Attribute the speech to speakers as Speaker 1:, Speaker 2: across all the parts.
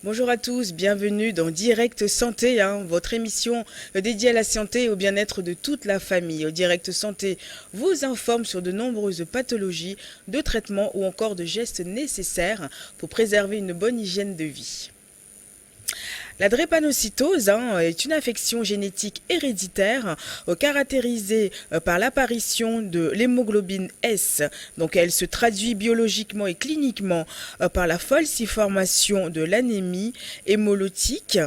Speaker 1: Bonjour à tous, bienvenue dans Direct Santé, votre émission dédiée à la santé et au bien-être de toute la famille. Direct Santé vous informe sur de nombreuses pathologies, de traitements ou encore de gestes nécessaires pour préserver une bonne hygiène de vie. La drépanocytose est une affection génétique héréditaire caractérisée par l'apparition de l'hémoglobine S. Donc elle se traduit biologiquement et cliniquement par la falsiformation de l'anémie hémolytique.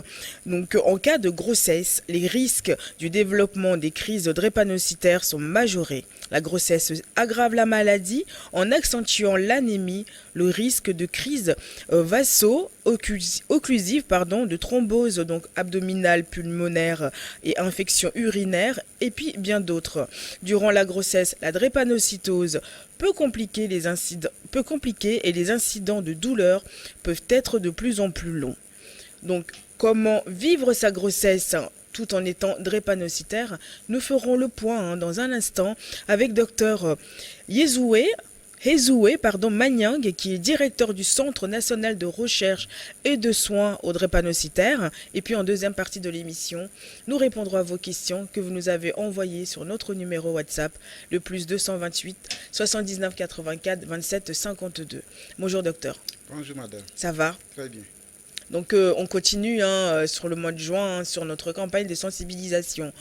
Speaker 1: Donc en cas de grossesse, les risques du développement des crises drépanocytaires sont majorés. La grossesse aggrave la maladie en accentuant l'anémie, le risque de crise vaso-occlusive, de thrombose donc abdominale, pulmonaire et infection urinaire, et puis bien d'autres. Durant la grossesse, la drépanocytose peut compliquer et les incidents de douleur peuvent être de plus en plus longs. Donc, comment vivre sa grossesse tout en étant drépanocytaire? Nous ferons le point dans un instant avec Dr Yezoué Manyang, qui est directeur du Centre national de recherche et de soins aux drépanocytaires. Et puis en deuxième partie de l'émission, nous répondrons à vos questions que vous nous avez envoyées sur notre numéro WhatsApp, le plus 228 79 84 27 52. Bonjour docteur.
Speaker 2: Bonjour madame.
Speaker 1: Ça va?
Speaker 2: Très bien.
Speaker 1: Donc on continue sur le mois de juin sur notre campagne de sensibilisation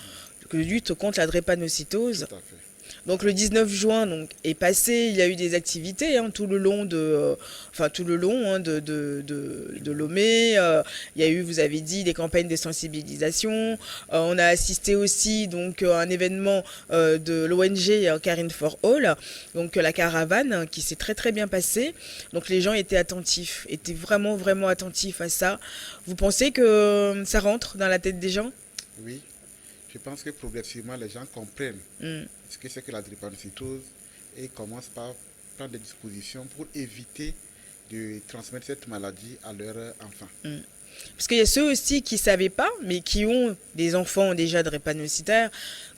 Speaker 1: de lutte contre la drépanocytose.
Speaker 2: Tout à fait.
Speaker 1: Donc le 19 juin est passé, il y a eu des activités tout le long de Lomé. Il y a eu, vous avez dit, des campagnes de sensibilisation. On a assisté aussi à un événement de l'ONG Caring for All, donc la caravane qui s'est très très bien passée. Donc les gens étaient attentifs, étaient vraiment vraiment attentifs à ça. Vous pensez que ça rentre dans la tête des gens?
Speaker 2: Oui. Je pense que progressivement, les gens comprennent ce que c'est que la drépanocytose et commencent par prendre des dispositions pour éviter de transmettre cette maladie à leurs enfants.
Speaker 1: Parce qu'il y a ceux aussi qui ne savaient pas, mais qui ont des enfants déjà drépanocytaires.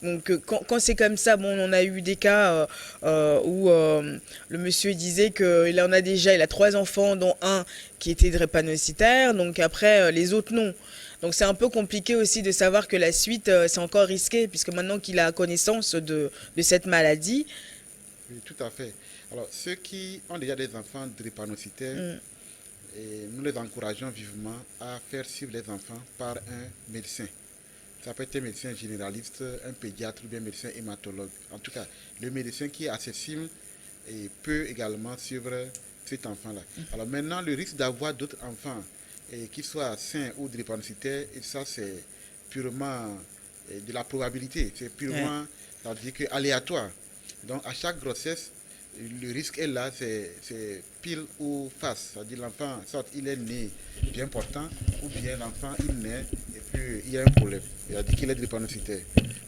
Speaker 1: Donc quand c'est comme ça, on a eu des cas où le monsieur disait qu'il en a déjà, il a 3 enfants, dont un qui était drépanocytaire, donc après les autres non. Donc c'est un peu compliqué aussi de savoir que la suite, c'est encore risqué, puisque maintenant qu'il a connaissance de cette maladie.
Speaker 2: Oui, tout à fait. Alors, ceux qui ont déjà des enfants drépanocytaires, nous les encourageons vivement à faire suivre les enfants par un médecin. Ça peut être un médecin généraliste, un pédiatre ou bien un médecin hématologue. En tout cas, le médecin qui est accessible et peut également suivre cet enfant-là. Alors maintenant, le risque d'avoir d'autres enfants qu'ils soient sains ou drépanocytaires, et ça c'est purement de la probabilité, c'est purement c'est-à-dire que aléatoire. Donc à chaque grossesse, le risque est là, c'est pile ou face. C'est-à-dire l'enfant, soit il est né bien portant, ou bien l'enfant il naît et puis il y a un problème. C'est-à-dire qu'il est drépanocytaire.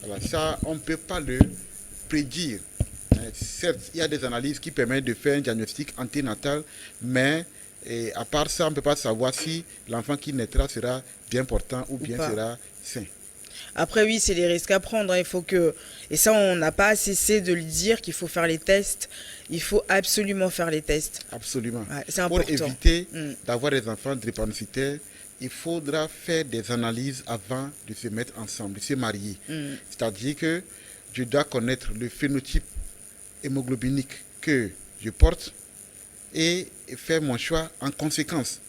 Speaker 2: Alors ça, on ne peut pas le prédire. Certes, il y a des analyses qui permettent de faire un diagnostic anténatal, mais à part ça, on ne peut pas savoir si l'enfant qui naîtra sera bien portant ou bien sera sain.
Speaker 1: Après oui, c'est les risques à prendre. Il faut que, et ça on n'a pas cessé de le dire, qu'il faut faire les tests. Il faut absolument faire les tests.
Speaker 2: Absolument.
Speaker 1: Ouais, c'est important.
Speaker 2: Pour éviter d'avoir des enfants drépanocytaires, il faudra faire des analyses avant de se mettre ensemble, de se marier. C'est-à-dire que je dois connaître le phénotype hémoglobinique que je porte et faire mon choix en conséquence.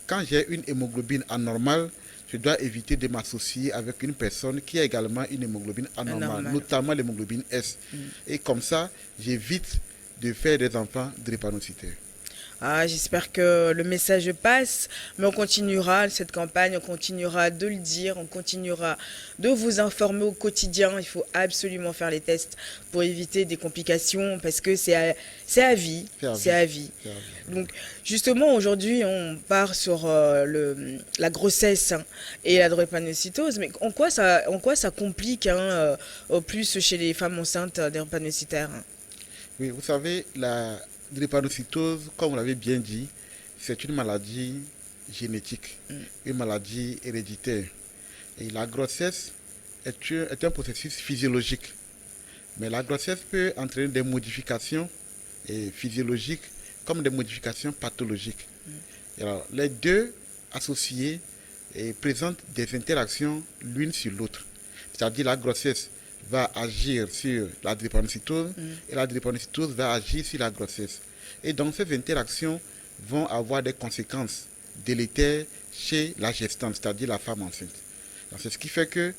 Speaker 2: Quand j'ai une hémoglobine anormale, je dois éviter de m'associer avec une personne qui a également une hémoglobine anormale, notamment l'hémoglobine S. Et comme ça, j'évite de faire des enfants drépanocytaires.
Speaker 1: J'espère que le message passe, mais on continuera cette campagne, on continuera de le dire, on continuera de vous informer au quotidien. Il faut absolument faire les tests pour éviter des complications, parce que c'est à vie. C'est à vie. Donc justement aujourd'hui on part sur la grossesse et la drépanocytose, mais en quoi ça complique au plus chez les femmes enceintes drépanocytaires?
Speaker 2: Oui, vous savez, la drépanocytose, comme vous l'avez bien dit, c'est une maladie génétique, une maladie héréditaire. Et la grossesse est un processus physiologique. Mais la grossesse peut entraîner des modifications physiologiques comme des modifications pathologiques. Et alors, les deux associées et présentent des interactions l'une sur l'autre. C'est-à-dire la grossesse va agir sur la drépanocytose et la drépanocytose va agir sur la grossesse. Et donc ces interactions vont avoir des conséquences délétères chez la gestante, c'est-à-dire la femme enceinte. Donc, c'est ce qui fait que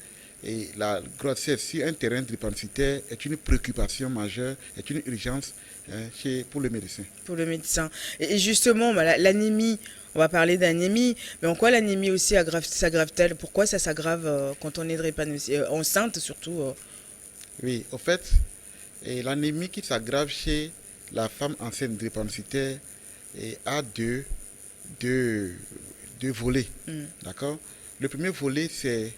Speaker 2: la grossesse sur un terrain drépanocytaire est une préoccupation majeure, est une urgence pour le médecin.
Speaker 1: Pour le médecin. Et justement, l'anémie, on va parler d'anémie, mais en quoi l'anémie aussi s'aggrave-t-elle? Pourquoi ça s'aggrave quand on est enceinte surtout
Speaker 2: Oui, au fait, l'anémie qui s'aggrave chez la femme enceinte drépanocytaire a deux volets. D'accord? Le premier volet, c'est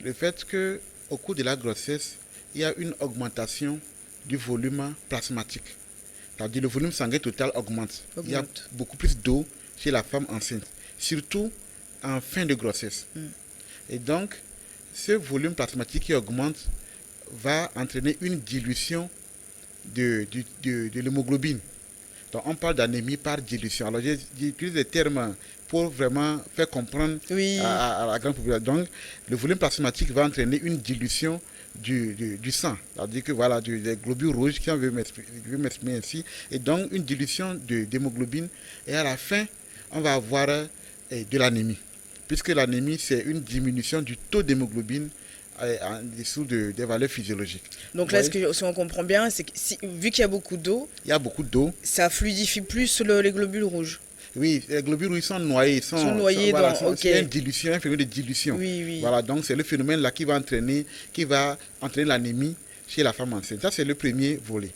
Speaker 2: le fait qu'au cours de la grossesse, il y a une augmentation du volume plasmatique. C'est-à-dire le volume sanguin total augmente. Il y a beaucoup plus d'eau chez la femme enceinte, surtout en fin de grossesse. Et donc, ce volume plasmatique qui augmente va entraîner une dilution de l'hémoglobine. Donc, on parle d'anémie par dilution. Alors, j'utilise des termes pour vraiment faire comprendre à la grande population. Donc, le volume plasmatique va entraîner une dilution du sang. C'est-à-dire que voilà, des globules rouges, qui on veut m'exprimer ainsi. Et donc, une dilution d'hémoglobine. Et à la fin, on va avoir de l'anémie. Puisque l'anémie, c'est une diminution du taux d'hémoglobine en dessous des valeurs physiologiques.
Speaker 1: Donc là, si on comprend bien, c'est que vu qu'il y a beaucoup d'eau, ça fluidifie plus les globules rouges.
Speaker 2: Oui, les globules rouges sont noyés. C'est une dilution, un phénomène de dilution.
Speaker 1: Oui.
Speaker 2: Voilà, donc c'est le phénomène là qui va entraîner l'anémie chez la femme enceinte. Ça, c'est le premier volet.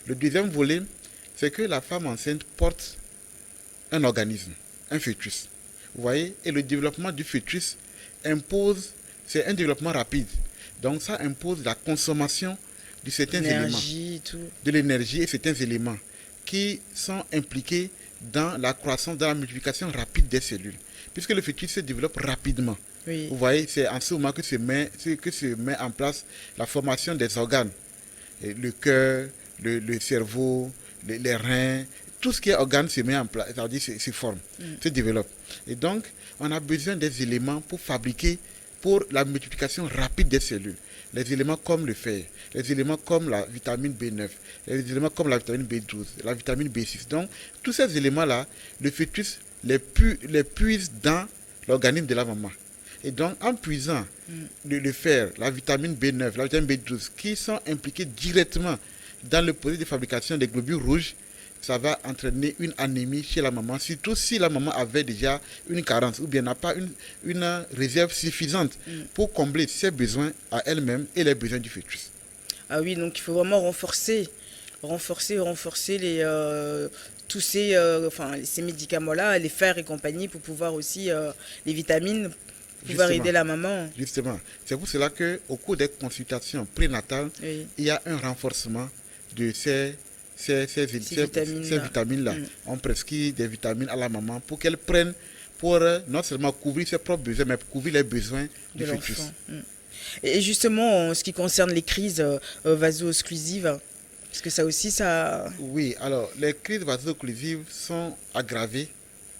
Speaker 2: Le deuxième volet, c'est que la femme enceinte porte un organisme, un fœtus. Vous voyez, et le développement du fœtus c'est un développement rapide. Donc ça impose la consommation de certains éléments, de l'énergie et certains éléments qui sont impliqués dans la croissance, dans la multiplication rapide des cellules. Puisque le fœtus se développe rapidement.
Speaker 1: Oui.
Speaker 2: Vous voyez, c'est en ce moment que se met en place la formation des organes. Et le cœur, le cerveau, les reins, tout ce qui est organe se met en place, c'est-à-dire se forme, se développe. Et donc, on a besoin des éléments pour la multiplication rapide des cellules. Les éléments comme le fer, les éléments comme la vitamine B9, les éléments comme la vitamine B12, la vitamine B6. Donc, tous ces éléments-là, le fœtus les puise dans l'organisme de la maman. Et donc, en puisant le fer, la vitamine B9, la vitamine B12, qui sont impliqués directement dans le processus de fabrication des globules rouges, ça va entraîner une anémie chez la maman, surtout si la maman avait déjà une carence ou bien n'a pas une réserve suffisante pour combler ses besoins à elle-même et les besoins du fœtus.
Speaker 1: Ah oui, donc il faut vraiment renforcer tous ces médicaments-là, les fers et compagnie, pour pouvoir aussi, les vitamines, pouvoir aider la maman.
Speaker 2: Justement, c'est pour cela qu'au cours des consultations prénatales, il y a un renforcement de ces vitamines-là. On prescrit des vitamines à la maman pour qu'elle prenne pour non seulement couvrir ses propres besoins, mais couvrir les besoins du fœtus.
Speaker 1: Et justement, en ce qui concerne les crises vaso-occlusives, parce que ça aussi, ça...
Speaker 2: Oui, alors les crises vaso-occlusives sont aggravées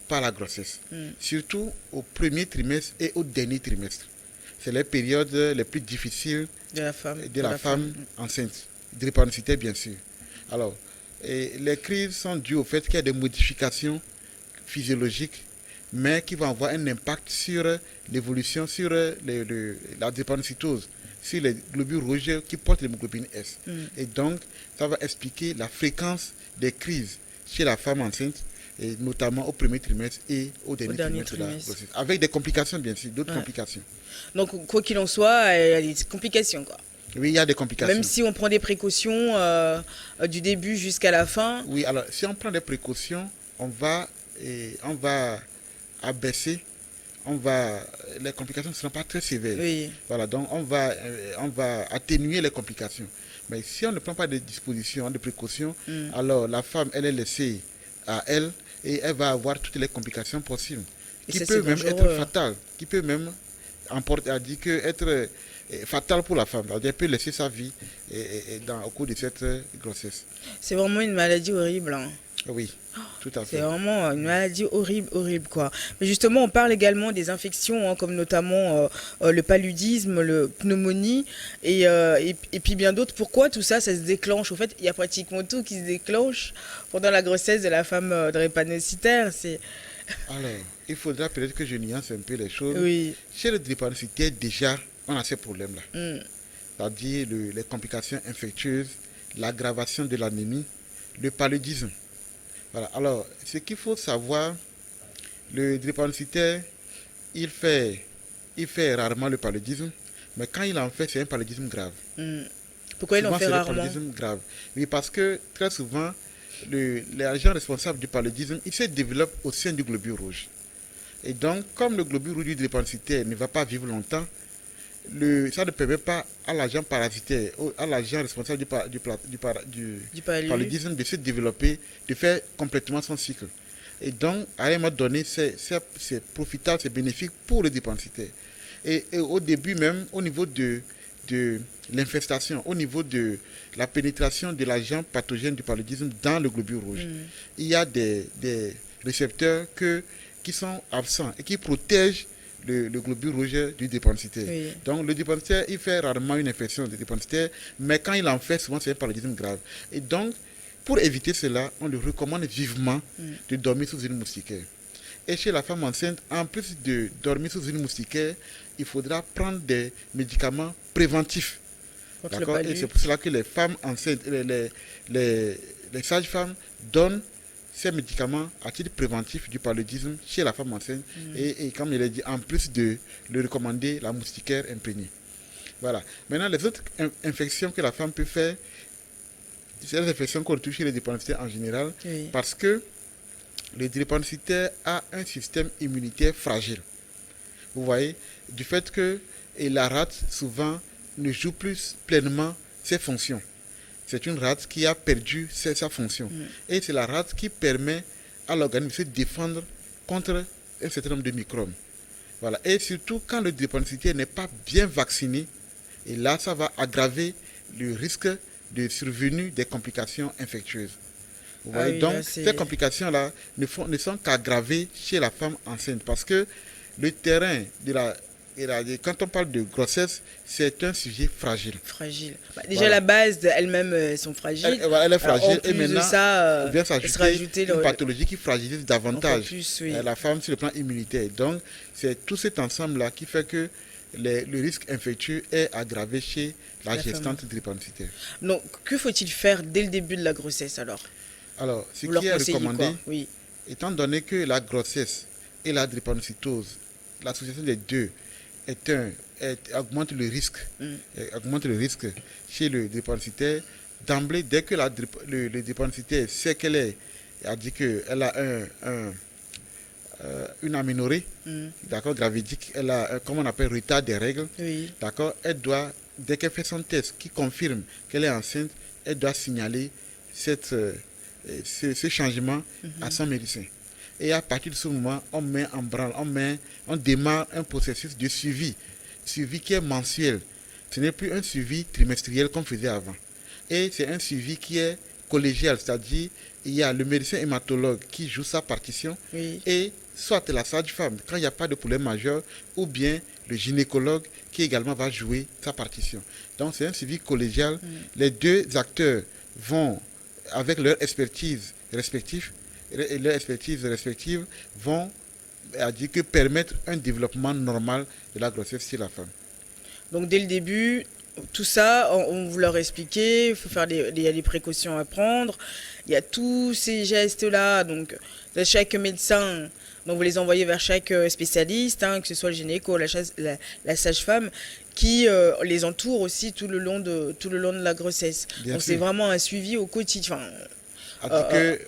Speaker 2: par la grossesse, surtout au premier trimestre et au dernier trimestre. C'est les périodes les plus difficiles de la femme enceinte, drépanocytaire bien sûr. Alors, les crises sont dues au fait qu'il y a des modifications physiologiques, mais qui vont avoir un impact sur l'évolution, sur la drépanocytose, sur les globules rouges qui portent l'hémoglobine S. Et donc, ça va expliquer la fréquence des crises chez la femme enceinte, et notamment au premier trimestre et au dernier trimestre de la grossesse. Avec des complications, bien sûr, d'autres complications.
Speaker 1: Donc, quoi qu'il en soit, il y a des complications, quoi.
Speaker 2: Oui, il y a des complications.
Speaker 1: Même si on prend des précautions du début jusqu'à la fin.
Speaker 2: Oui, alors si on prend des précautions, on va abaisser, les complications ne seront pas très sévères.
Speaker 1: Oui.
Speaker 2: Voilà, donc on va atténuer les complications. Mais si on ne prend pas de dispositions, de précautions, alors la femme, elle est laissée à elle et elle va avoir toutes les complications possibles. Qui peut même être fatale, qui peut même être fatal pour la femme. Elle peut laisser sa vie au cours de cette grossesse.
Speaker 1: C'est vraiment une maladie horrible. Hein.
Speaker 2: Oui, tout à
Speaker 1: C'est
Speaker 2: fait.
Speaker 1: vraiment une maladie horrible, horrible, quoi. Mais justement, on parle également des infections, hein, comme notamment le paludisme, le pneumonie, et puis bien d'autres. Pourquoi tout ça, ça se déclenche? En fait, il y a pratiquement tout qui se déclenche pendant la grossesse de la femme drépanocytaire.
Speaker 2: Alors, il faudra peut-être que je nuance un peu les choses.
Speaker 1: Oui.
Speaker 2: Chez le drépanocytaire, déjà, on a ces problèmes-là.
Speaker 1: Mm.
Speaker 2: C'est-à-dire les complications infectieuses, l'aggravation de l'anémie, le paludisme. Voilà. Alors, ce qu'il faut savoir, le drépanocytaire, il fait, il fait rarement le paludisme, mais quand il en fait, c'est un paludisme grave.
Speaker 1: Mm. Pourquoi il en
Speaker 2: Souvent,
Speaker 1: fait
Speaker 2: c'est le
Speaker 1: rarement?
Speaker 2: paludisme grave. Oui, parce que très souvent, l'agent responsable du paludisme, il se développe au sein du globule rouge. Et donc, comme le globule rouge du drépanocytaire ne va pas vivre longtemps, ça ne permet pas à l'agent parasitaire, à l'agent responsable
Speaker 1: Du palu?
Speaker 2: paludisme de se développer, de faire complètement son cycle. Et donc, à un moment donné, c'est profitable, c'est bénéfique pour le drépanocytaire. Et au début même, au niveau de l'infestation, au niveau de la pénétration de l'agent pathogène du paludisme dans le globule rouge, il y a des récepteurs qui sont absents et qui protègent le globule rouge du drépanocytaire.
Speaker 1: Oui.
Speaker 2: Donc le drépanocytaire, il fait rarement une infection du drépanocytaire, mais quand il en fait, souvent c'est un paludisme grave. Et donc, pour éviter cela, on lui recommande vivement de dormir sous une moustiquaire. Et chez la femme enceinte, en plus de dormir sous une moustiquaire, il faudra prendre des médicaments préventifs.
Speaker 1: Contre le
Speaker 2: D'accord. Et
Speaker 1: palu?
Speaker 2: c'est pour cela que les femmes enceintes, les sages-femmes donnent ces médicaments à titre préventif du paludisme chez la femme enceinte. Et comme il a dit, en plus de le recommander, la moustiquaire imprégnée. Voilà. Maintenant, les autres infections que la femme peut faire, c'est les infections qu'on retrouve chez les drépanocytaires en général,
Speaker 1: Oui.
Speaker 2: parce que le drépanocytaire a un système immunitaire fragile. Vous voyez, du fait que la rate, souvent, ne joue plus pleinement ses fonctions. C'est une rate qui a perdu sa fonction. Et c'est la rate qui permet à l'organisme de se défendre contre un certain nombre de microbes. Voilà. Et surtout, quand le drépanocytaire n'est pas bien vacciné, et là, ça va aggraver le risque de survenue des complications infectieuses. Vous
Speaker 1: Ah
Speaker 2: voyez,
Speaker 1: oui,
Speaker 2: donc
Speaker 1: là,
Speaker 2: ces complications-là ne sont qu'aggravées chez la femme enceinte parce que le terrain quand on parle de grossesse, c'est un sujet fragile.
Speaker 1: Fragile. Déjà,
Speaker 2: Voilà.
Speaker 1: la base, elles-mêmes, elles sont fragiles.
Speaker 2: Elle est fragile
Speaker 1: Alors, en
Speaker 2: et
Speaker 1: plus de
Speaker 2: maintenant,
Speaker 1: ça,
Speaker 2: vient
Speaker 1: elle sera
Speaker 2: s'ajouter
Speaker 1: ajoutée
Speaker 2: une pathologie qui fragilise davantage
Speaker 1: plus, oui.
Speaker 2: la femme sur le plan immunitaire. Donc, c'est tout cet ensemble-là qui fait que le risque infectieux est aggravé chez la gestante drépanocytaire.
Speaker 1: Donc, que faut-il faire dès le début de la grossesse alors?
Speaker 2: Alors, ce
Speaker 1: Vous leur
Speaker 2: qui est
Speaker 1: conseillez
Speaker 2: recommandé,
Speaker 1: quoi? Oui.
Speaker 2: étant donné que la grossesse et la drépanocytose, l'association des deux augmente le risque, chez le drépanocytaire, d'emblée, dès que le drépanocytaire sait a dit qu'elle a une aménorrhée, d'accord, gravidique, elle a, comme on appelle, retard des règles,
Speaker 1: Oui.
Speaker 2: d'accord, elle doit, dès qu'elle fait son test qui confirme qu'elle est enceinte, elle doit signaler ce changement à son médecin. Et à partir de ce moment, on met en branle, on démarre un processus de suivi qui est mensuel. Ce n'est plus un suivi trimestriel comme faisait avant. Et c'est un suivi qui est collégial, c'est-à-dire il y a le médecin hématologue qui joue sa partition,
Speaker 1: Oui.
Speaker 2: et soit la sage-femme quand il n'y a pas de problème majeur, ou bien le gynécologue qui également va jouer sa partition. Donc c'est un suivi collégial. Les deux acteurs vont, avec leur expertise respective, vont dire que permettre un développement normal de la grossesse chez la femme.
Speaker 1: Donc, dès le début, tout ça, on vous leur expliqué, il faut faire il y a des précautions à prendre, il y a tous ces gestes-là, donc de chaque médecin, donc vous les envoyez vers chaque spécialiste, hein, que ce soit le gynéco, la sage-femme, qui les entoure aussi tout le long de la grossesse.
Speaker 2: Bien
Speaker 1: Donc
Speaker 2: sûr.
Speaker 1: c'est vraiment un suivi au quotidien.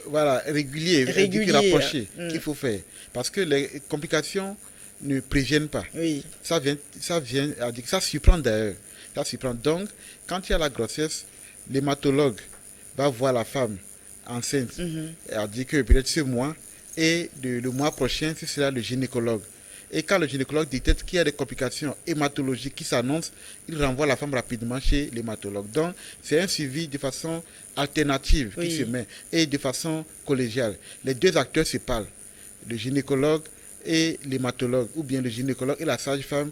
Speaker 2: Voilà, régulier, rapproché,
Speaker 1: Mm.
Speaker 2: qu'il faut faire. Parce que les complications ne préviennent pas.
Speaker 1: Oui.
Speaker 2: Ça surprend d'ailleurs. Ça surprend. Donc, quand il y a la grossesse, l'hématologue va voir la femme enceinte. Elle dit que peut-être ce mois, et le mois prochain, ce sera le gynécologue. Et quand le gynécologue détecte qu'il y a des complications hématologiques qui s'annoncent, il renvoie la femme rapidement chez l'hématologue. Donc, c'est un suivi de façon alternative qui se met et de façon collégiale. Les deux acteurs se parlent, le gynécologue et l'hématologue, ou bien le gynécologue et la sage-femme.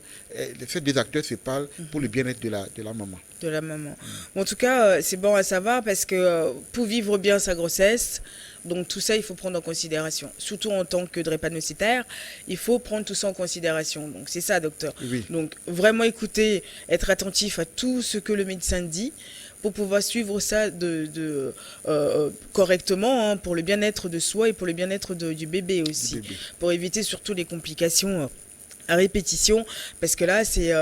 Speaker 2: Ces deux acteurs se parlent pour le bien-être de la maman.
Speaker 1: De la maman. Bon, en tout cas, c'est bon à savoir parce que pour vivre bien sa grossesse, donc tout ça, il faut prendre en considération. Surtout en tant que drépanocytaire, il faut prendre tout ça en considération. Donc c'est ça, docteur.
Speaker 2: Oui.
Speaker 1: Donc vraiment écouter, être attentif à tout ce que le médecin dit pour pouvoir suivre ça correctement, hein, pour le bien-être de soi et pour le bien-être du bébé aussi. Pour éviter surtout les complications à répétition, parce que là, c'est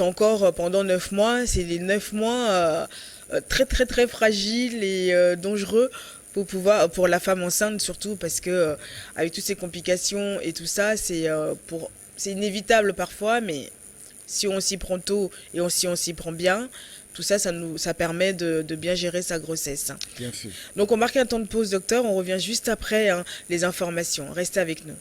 Speaker 1: encore pendant 9 mois, c'est les 9 mois très très très fragiles et dangereux pour la femme enceinte surtout, parce que avec toutes ces complications et tout ça, c'est inévitable parfois, mais si on s'y prend tôt et si on s'y prend bien, tout ça, ça permet de bien gérer sa grossesse.
Speaker 2: Bien sûr.
Speaker 1: Donc on marque un temps de pause, docteur, on revient juste après les informations. Restez avec nous.